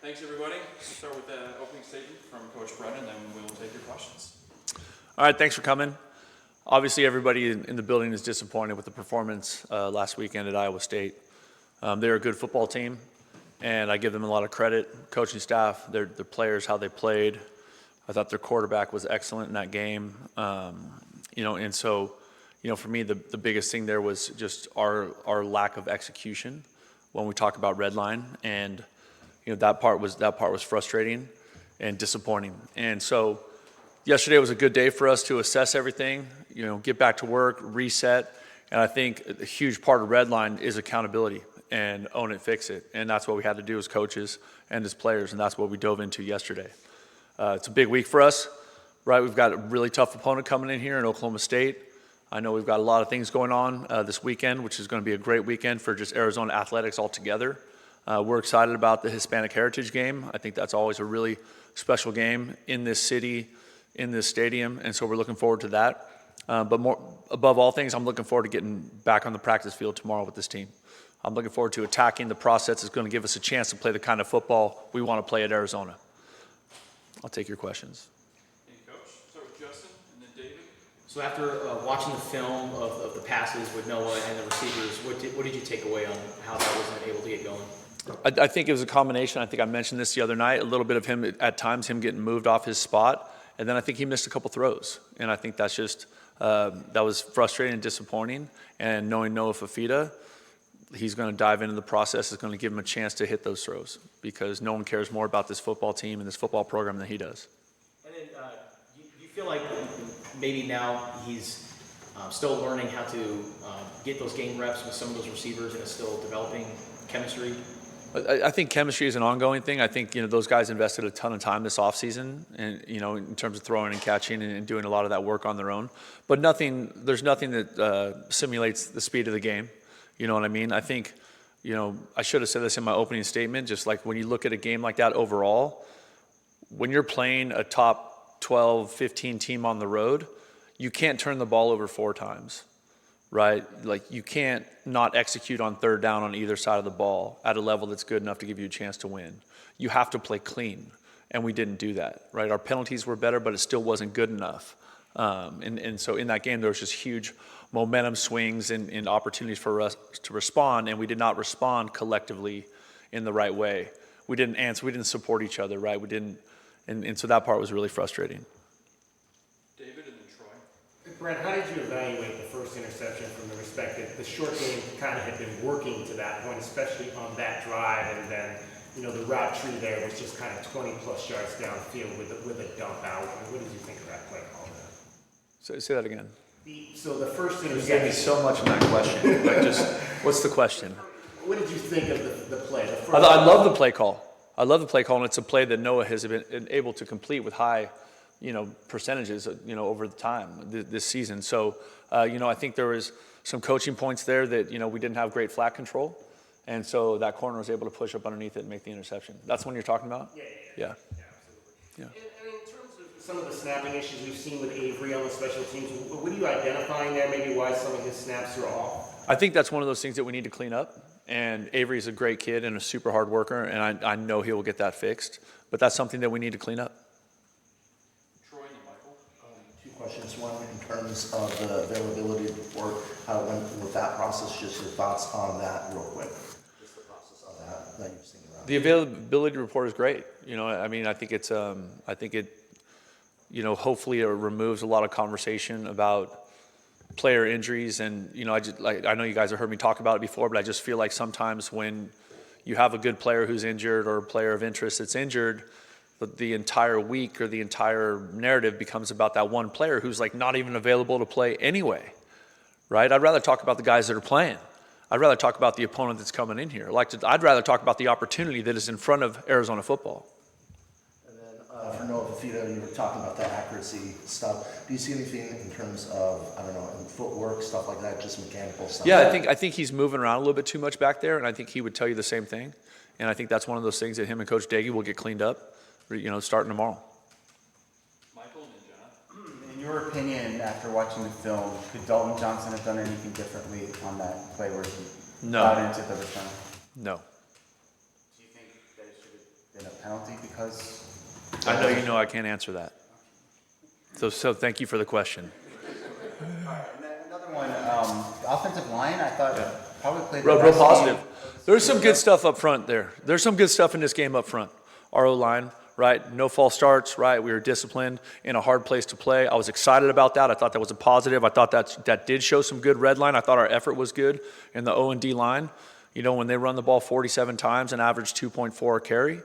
Thanks, everybody. We'll start with the opening statement from Coach Brennan, then we'll take your questions. All right, thanks for coming. Obviously, everybody in the building is disappointed with the performance last weekend at Iowa State. They're a good football team, and I give them a lot of credit. Coaching staff, their players, how they played. I thought their quarterback was excellent in that game. And so, for me, the biggest thing there was just our lack of execution when we talk about red line, and that part was frustrating and disappointing. And so, yesterday was a good day for us to assess everything, get back to work, reset, and I think a huge part of red line is accountability and own it, fix it, and that's what we had to do as coaches and as players, and that's what we dove into yesterday. It's a big week for us, right? We've got a really tough opponent coming in here in Oklahoma State. I know we've got a lot of things going on this weekend, which is going to be a great weekend for just Arizona athletics altogether. We're excited about the Hispanic Heritage game. I think that's always a really special game in this city, in this stadium, and so we're looking forward to that. But more above all things, I'm looking forward to getting back on the practice field tomorrow with this team. I'm looking forward to attacking the process that's going to give us a chance to play the kind of football we want to play at Arizona. I'll take your questions. Thank you, Coach. Start with Justin and then David. So after watching the film of the passes with Noah and the receivers, what did you take away on how that wasn't able to get going? I think it was a combination. I think I mentioned this the other night, a little bit of him at times, him getting moved off his spot, and then I think he missed a couple throws. And I think that's just, that was frustrating and disappointing. And knowing Noah Fafita, he's going to dive into the process, is going to give him a chance to hit those throws because no one cares more about this football team and this football program than he does. And then do you feel like maybe now he's still learning how to get those game reps with some of those receivers and is still developing chemistry? I think chemistry is an ongoing thing. I think those guys invested a ton of time this offseason, and in terms of throwing and catching and doing a lot of that work on their own. But there's nothing that simulates the speed of the game. You know what I mean? I think, I should have said this in my opening statement. Just like when you look at a game like that overall, when you're playing a top 12, 15 team on the road, you can't turn the ball over 4 times. Right? Like you can't not execute on third down on either side of the ball at a level that's good enough to give you a chance to win. You have to play clean, and we didn't do that, right? Our penalties were better, but it still wasn't good enough. And so in that game, there was just huge momentum swings and opportunities for us to respond, and we did not respond collectively in the right way. We didn't answer, we didn't support each other, right? We didn't, and so that part was really frustrating. David and then Troy. Brent, how did you evaluate the first interception from the respective? The short game kind of had been working to that point, especially on that drive, and then the route tree there was just kind of 20-plus yards downfield with a dump out. What did you think of that play call? So say that again. So the first interception. You gave me so much in that question. Like what's the question? What did you think of the play? I love the play call. I love the play call, and it's a play that Noah has been able to complete with high percentages, over the time this season. So, I think there was some coaching points there that, we didn't have great flat control. And so that corner was able to push up underneath it and make the interception. That's the one you're talking about? Yeah, absolutely. Yeah. And in terms of some of the snapping issues we've seen with Avery on the special teams, what are you identifying there? Maybe why some of his snaps are off? I think that's one of those things that we need to clean up. And Avery's a great kid and a super hard worker, and I know he will get that fixed. But that's something that we need to clean up. Two questions. One, in terms of the availability report, how it went with that process, just your thoughts on that real quick. Just the process of that you've seen around. The availability report is great. I think it's, hopefully it removes a lot of conversation about player injuries. And, I know you guys have heard me talk about it before, but I just feel like sometimes when you have a good player who's injured or a player of interest that's injured, the entire week or the entire narrative becomes about that one player who's not even available to play anyway, right? I'd rather talk about the guys that are playing. I'd rather talk about the opponent that's coming in here. I'd rather talk about the opportunity that is in front of Arizona football. And then for Noah Fafita, you were talking about the accuracy stuff. Do you see anything in terms of, in footwork, stuff like that, just mechanical stuff? Yeah, I think he's moving around a little bit too much back there, and I think he would tell you the same thing. And I think that's one of those things that him and Coach Daggy will get cleaned up, starting tomorrow. Michael and John. In your opinion, after watching the film, could Dalton Johnson have done anything differently on that play where he got into the return? No. Do you think that it should have been a penalty because? I know you know I can't answer that. So thank you for the question. And then another one, the offensive line, I thought probably played the Real best positive. game. There's some good stuff up front there. There's some good stuff in this game up front. Our O-line, right? No false starts, right? We were disciplined in a hard place to play. I was excited about that. I thought that was a positive. I thought that did show some good red line. I thought our effort was good in the O and D line. You know, when they run the ball 47 times and average 2.4 a carry,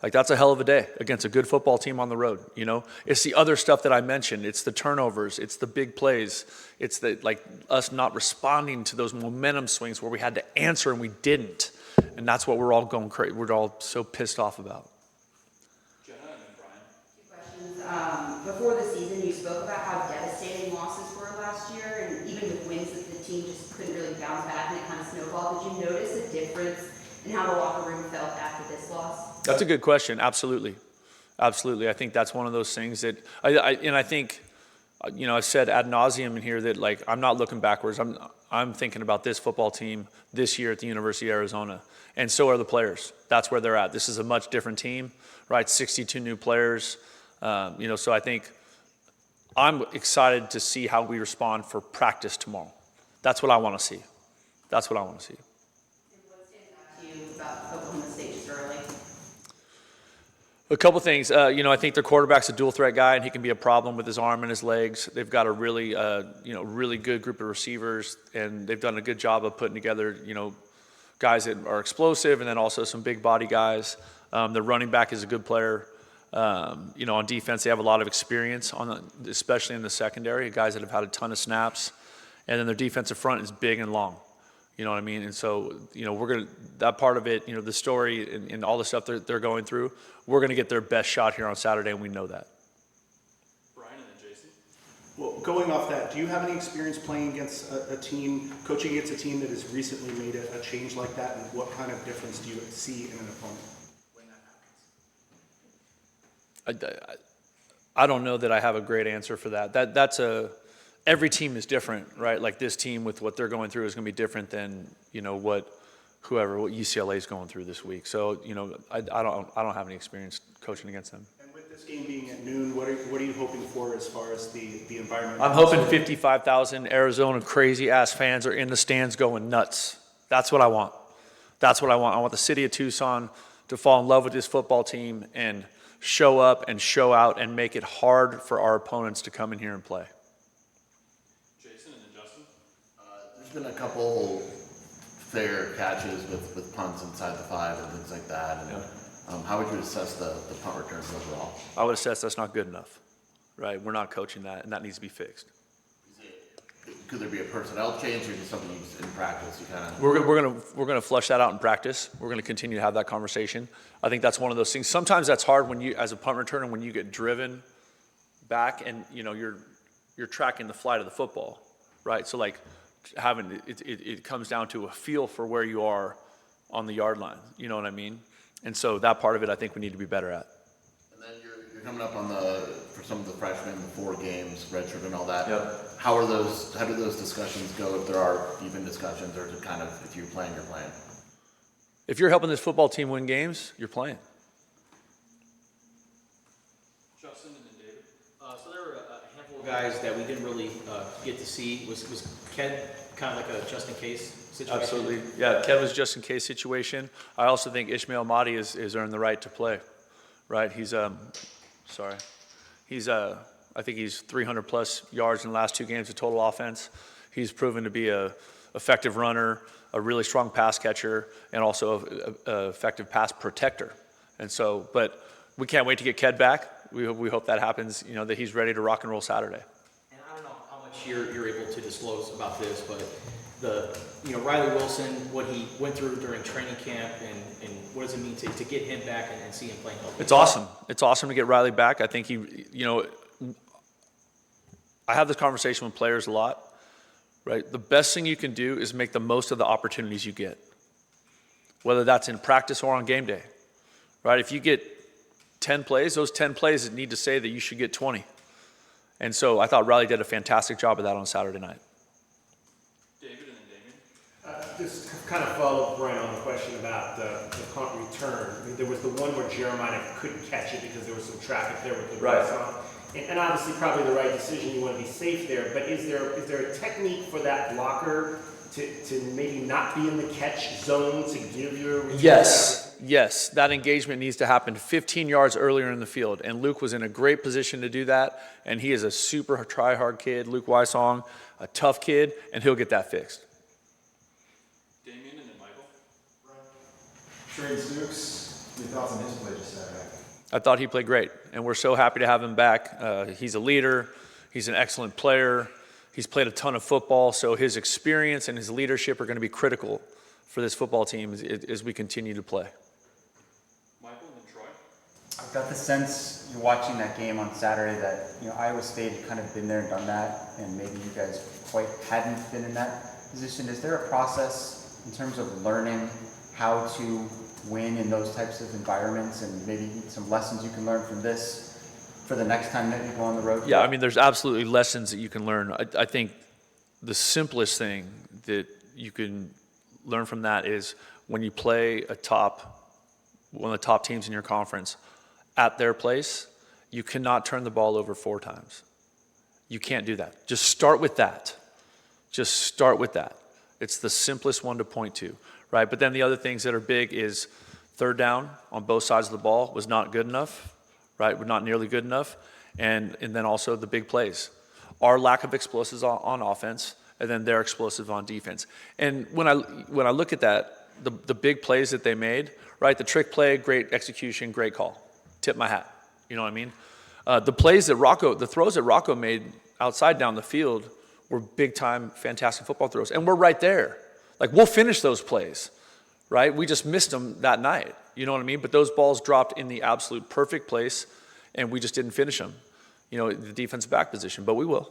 like that's a hell of a day against a good football team on the road. You know, it's the other stuff that I mentioned. It's the turnovers. It's the big plays. It's the like us not responding to those momentum swings where we had to answer and we didn't. And that's what we're all going crazy. We're all so pissed off about. Jenna and then Brian. Two questions. Before the season, you spoke about how devastating losses were last year, and even with wins that the team just couldn't really bounce back and it kind of snowballed. Did you notice a difference in how the locker room felt after this loss? That's a good question. Absolutely. Absolutely. I think that's one of those things that I think, you know, I've said ad nauseum in here that like, I'm not looking backwards. I'm thinking about this football team this year at the University of Arizona. And so are the players. That's where they're at. This is a much different team, right? 62 new players. You know, so I think I'm excited to see how we respond for practice tomorrow. That's what I want to see. That's what I want to see. And what stands out to you about Oklahoma State just early? A couple things. You know, I think their quarterback's a dual threat guy, and he can be a problem with his arm and his legs. They've got a really, you know, really good group of receivers, and they've done a good job of putting together, you know, guys that are explosive, and then also some big body guys. The running back is a good player. You know, on defense, they have a lot of experience especially in the secondary, guys that have had a ton of snaps, and then their defensive front is big and long. You know what I mean? And so, you know, that part of it, you know, the story and all the stuff they're going through, we're going to get their best shot here on Saturday, and we know that. Brian and then Jason. Well, going off that, do you have any experience playing against a team, coaching against a team that has recently made a change like that, and what kind of difference do you see in an opponent when that happens? I don't know that I have a great answer for that. Every team is different, right? Like this team with what they're going through is going to be different than, you know, what UCLA is going through this week. So, you know, I don't have any experience coaching against them. And with this game being at noon, what are you hoping for as far as the environment? I'm hoping 55,000 Arizona crazy ass fans are in the stands going nuts. That's what I want. That's what I want. I want the city of Tucson to fall in love with this football team and show up and show out and make it hard for our opponents to come in here and play. Jason and then Justin. There's been a couple fair catches with punts inside the 5 and things like that. And, how would you assess the punt returns overall? I would assess that's not good enough, right? We're not coaching that, and that needs to be fixed. Could there be a personnel change or just something you just in practice you kind of? We're gonna flush that out in practice. We're gonna continue to have that conversation. I think that's one of those things. Sometimes that's hard when you, as a punt returner, when you get driven back and you know you're tracking the flight of the football, right? So like having it comes down to a feel for where you are on the yard line. You know what I mean? And so that part of it, I think we need to be better at. And then you're coming up on for some of the freshmen, 4 games, redshirt and all that. Yep. How do those discussions go, if there are even discussions, or is it kind of, if you're playing, you're playing? If you're helping this football team win games, you're playing. Justin and then David. So there were a handful of guys that we didn't really get to see. Was Ken kind of like a just in case situation? Absolutely. Yeah, Kev was just in case situation. I also think Ishmael Mahdi is earned the right to play, right? I think he's 300 plus yards in the last 2 games of total offense. He's proven to be a effective runner, a really strong pass catcher, and also a effective pass protector. And so, but we can't wait to get Ked back. We hope that happens, you know, that he's ready to rock and roll Saturday. And I don't know how much you're able to disclose about this, but Riley Wilson, what he went through during training camp, and what does it mean to get him back and see him playing healthy? It's awesome. It's awesome to get Riley back. I think I have this conversation with players a lot, right? The best thing you can do is make the most of the opportunities you get, whether that's in practice or on game day, right? If you get 10 plays, those 10 plays need to say that you should get 20. And so I thought Riley did a fantastic job of that on Saturday night. David and then Damien. Just kind of follow Brent on the question about the punt return. I mean, there was the one where Jeremiah couldn't catch it because there was some traffic there with the Right. on. And obviously probably the right decision, you want to be safe there, but is there a technique for that blocker to maybe not be in the catch zone to give your return? Yes, that engagement needs to happen 15 yards earlier in the field, and Luke was in a great position to do that, and he is a super try-hard kid, Luke Wysong, a tough kid, and he'll get that fixed. Damien and then Michael. Trey Stooks, your thoughts on his play just Saturday? I thought he played great, and we're so happy to have him back. He's a leader. He's an excellent player. He's played a ton of football, so his experience and his leadership are going to be critical for this football team as we continue to play. Michael and then Troy. I've got the sense you're watching that game on Saturday that, Iowa State had kind of been there and done that, and maybe you guys quite hadn't been in that position. Is there a process in terms of learning how to win in those types of environments, and maybe some lessons you can learn from this for the next time that you go on the road? Yeah, I mean, there's absolutely lessons that you can learn. I think the simplest thing that you can learn from that is when you play one of the top teams in your conference at their place, you cannot turn the ball over 4 times. You can't do that. Just start with that. Just start with that. It's the simplest one to point to, right? But then the other things that are big is third down on both sides of the ball was not good enough, right? We're not nearly good enough. And then also the big plays. Our lack of explosives on offense, and then their explosive on defense. And when I look at that, the big plays that they made, right? The trick play, great execution, great call. Tip my hat. You know what I mean? The throws that Rocco made outside down the field were big time, fantastic football throws. And we're right there. Like, we'll finish those plays, right? We just missed them that night. You know what I mean? But those balls dropped in the absolute perfect place, and we just didn't finish them. The defensive back position, but we will.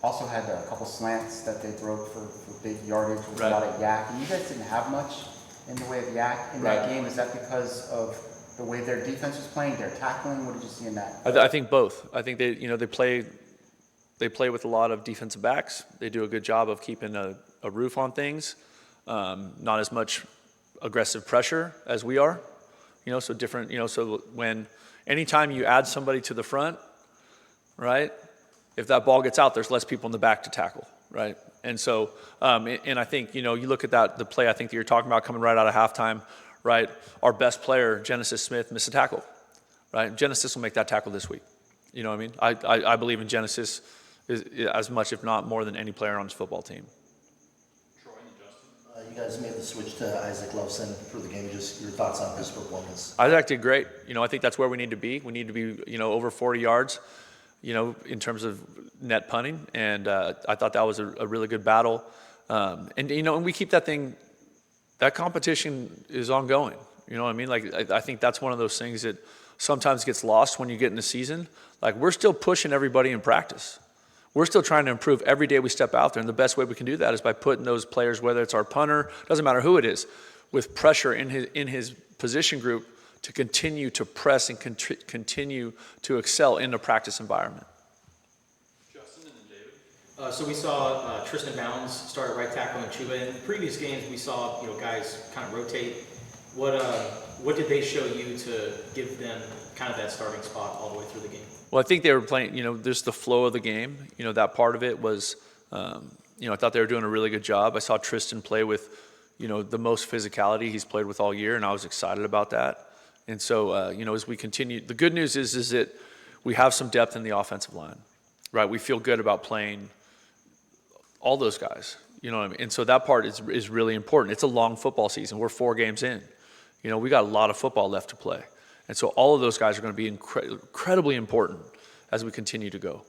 Also had a couple slants that they broke for big yardage with Right. a lot of yak. And you guys didn't have much in the way of yak in that game. Is that because of the way their defense was playing, their tackling? What did you see in that? I think both. I think they play with a lot of defensive backs. They do a good job of keeping a roof on things. Not as much aggressive pressure as we are. So different. So anytime you add somebody to the front, right? If that ball gets out, there's less people in the back to tackle, right? And so, and I think, you look at the play I think that you're talking about coming right out of halftime, right? Our best player, Genesis Smith, missed a tackle, right? Genesis will make that tackle this week. You know what I mean? I believe in Genesis as much, if not more, than any player on his football team. Troy and then Justin. You guys made the switch to Isaac Loveson for the game. Just your thoughts on his performance? Isaac did great. I think that's where we need to be. We need to be, over 40 yards. In terms of net punting, and I thought that was a really good battle. And we keep that competition is ongoing. You know what I mean? Like, I think that's one of those things that sometimes gets lost when you get in the season. Like, we're still pushing everybody in practice. We're still trying to improve every day we step out there, and the best way we can do that is by putting those players, whether it's our punter, doesn't matter who it is, with pressure in his position group to continue to press and continue to excel in the practice environment. Justin and then David. So we saw Tristan Bounds start at right tackle in Chuba. In previous games, we saw guys kind of rotate. What did they show you to give them kind of that starting spot all the way through the game? Well, I think they were playing, just the flow of the game. That part of it was, I thought they were doing a really good job. I saw Tristan play with, the most physicality he's played with all year, and I was excited about that. And so, as we continue, the good news is that we have some depth in the offensive line, right? We feel good about playing all those guys, you know what I mean? And so that part is really important. It's a long football season. We're 4 games in. We got a lot of football left to play. And so all of those guys are going to be incredibly important as we continue to go.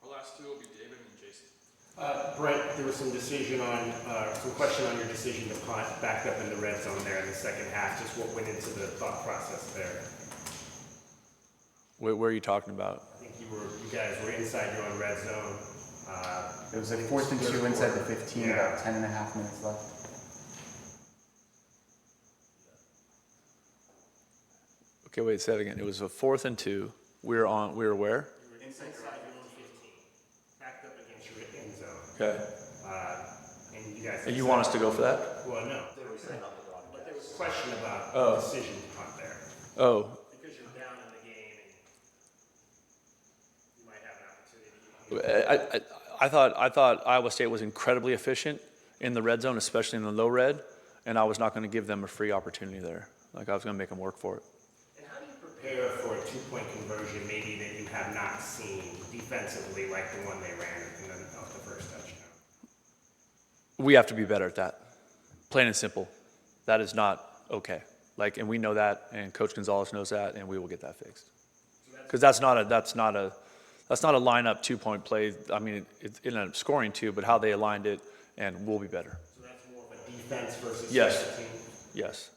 Our last 2 will be David and Jason. Brent, there was some question on your decision to punt back up in the red zone there in the second half. Just what went into the thought process there? Where are you talking about? I think you guys were inside your own red zone. It was like 4th and 2 inside the 15, about 10 and a half minutes left. Okay, wait, say that again. It was a 4th and 2. We were where? You were inside your own 15, backed up against your end zone. Okay. And you guys. And you want us to go for that? Well, no. But there was a question about the decision to punt there. Oh, Because you're down in the game and you might have an opportunity. I thought Iowa State was incredibly efficient in the red zone, especially in the low red, and I was not going to give them a free opportunity there. Like I was going to make them work for it. And how do you prepare for a two-point conversion maybe that you have not seen defensively like the one they ran in the first touchdown? We have to be better at that. Plain and simple. That is not okay. Like, and we know that, and Coach Gonzalez knows that, and we will get that fixed. Because that's not a lineup 2-point play. I mean, it ended up scoring 2, but how they aligned it, and we'll be better. So that's more of a defense versus Yes. special team? Yes.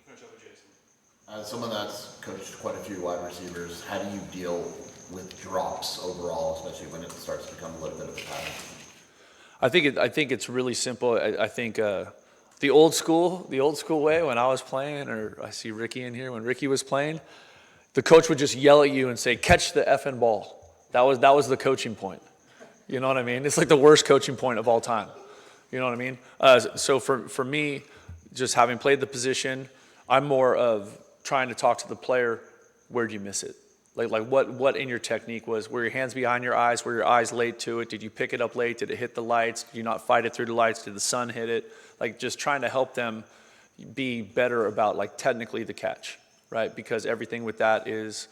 Finish up with Jason. As someone that's coached quite a few wide receivers, how do you deal with drops overall, especially when it starts to become a little bit of a pattern? I think it's really simple. I think the old school way when I was playing, or I see Ricky in here when Ricky was playing, the coach would just yell at you and say, "Catch the effing ball." That was the coaching point. You know what I mean? It's like the worst coaching point of all time. You know what I mean? So for me, just having played the position, I'm more of trying to talk to the player. Where'd you miss it? Like what in your technique were your hands behind your eyes? Were your eyes late to it? Did you pick it up late? Did it hit the lights? Did you not fight it through the lights? Did the sun hit it? Like just trying to help them be better about like technically the catch, right? Because everything with that is,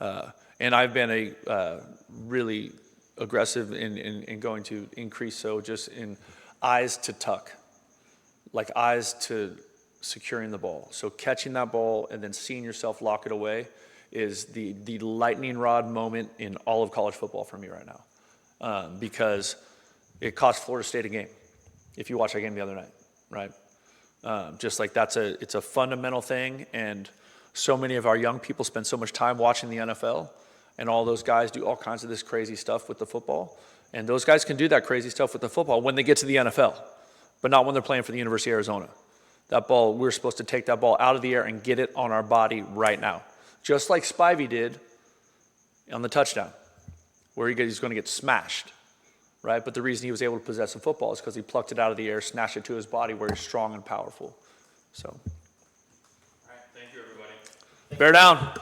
and I've been a really aggressive in going to increase, so just in eyes to tuck, like eyes to securing the ball. So catching that ball and then seeing yourself lock it away is the lightning rod moment in all of college football for me right now, because it cost Florida State a game. If you watch that game the other night, right? Just like it's a fundamental thing, and so many of our young people spend so much time watching the NFL, and all those guys do all kinds of this crazy stuff with the football, and those guys can do that crazy stuff with the football when they get to the NFL, but not when they're playing for the University of Arizona. That ball, we're supposed to take that ball out of the air and get it on our body right now. Just like Spivey did on the touchdown, where he's going to get smashed, right? But the reason he was able to possess the football is because he plucked it out of the air, snatched it to his body where he's strong and powerful. So, All right, thank you, everybody. bear down.